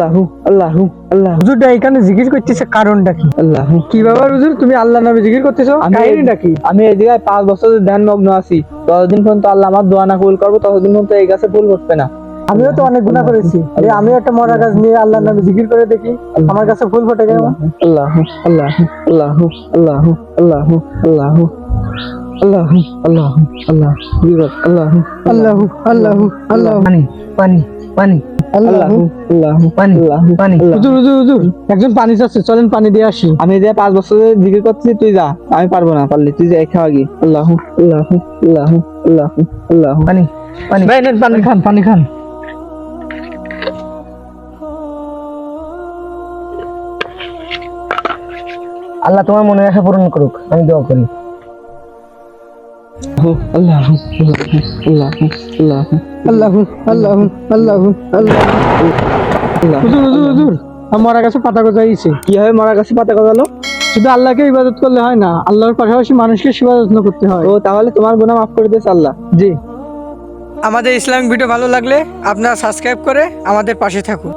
আল্লাহু আল্লাহু আল্লাহ। হুজুরটা এখানে জিকির করতেছে, কারণটা কি? আল্লাহু। কি ব্যাপার হুজুর, তুমি আল্লাহ নামে জিকির করতেছো? কাহিনীটা কি? আমি এই জায়গায় 5 বছর ধ্যান মগ্ন আছি। যতদিন পর্যন্ত আল্লাহ আমার দোয়া না কবুল করবো ততদিন পর্যন্ত এই গাছে ফুল ফুটবে না। আমিও তো অনেক গুনাহ করেছি। আমিও একটা মরা গাছ নিয়ে আল্লাহর নামে জিকির করে দেখি, আমার কাছে ফুল ফোটে কেন? আল্লাহু আল্লাহু আল্লাহু আল্লাহু আল্লাহু আল্লাহু আল্লাহু আল্লাহু আল্লাহ বিবাদ আল্লাহু আল্লাহু আল্লাহু আল্লাহ। পানি পানি পানি আল্লাহু আল্লাহু পানি আল্লাহু পানি। হুজুর হুজুর হুজুর, একজন পানি চাচ্ছে, চলেন পানি দিয়ে আসি। আমি যে 5 বছর ধরে জিকির করতেছি, তুই যা, আমি পারবো না, পারলি তুই যা খাওয়া গিয়ে। আল্লাহু আল্লাহু আল্লাহু আল্লাহু আল্লাহু। পানি পানি ভাই নেন পানি খান, পানি খান। আল্লাহ তোমার মনের আশা পূরণ করুক, আমি দোয়া করি। আল্লাহু আল্লাহু আল্লাহু আল্লাহু আল্লাহু আল্লাহু আল্লাহ। আল্লাহু। হুজুর হুজুর হুজুর, আমার মরা গাছে পাতা গজাইছে। কি হয় মরা গাছে পাতা গজালো? শুধু আল্লাহকে ইবাদত করলে হয় না, আল্লাহর পাশাপাশি মানুষকে সেবা যত্ন করতে হয়। ও তাহলে তোমার গুনাহ মাফ করে দিয়েছে আল্লাহ। জি। আমাদের ইসলামিক ভিডিও ভালো লাগলে আপনারা সাবস্ক্রাইব করে আমাদের পাশে থাকুন।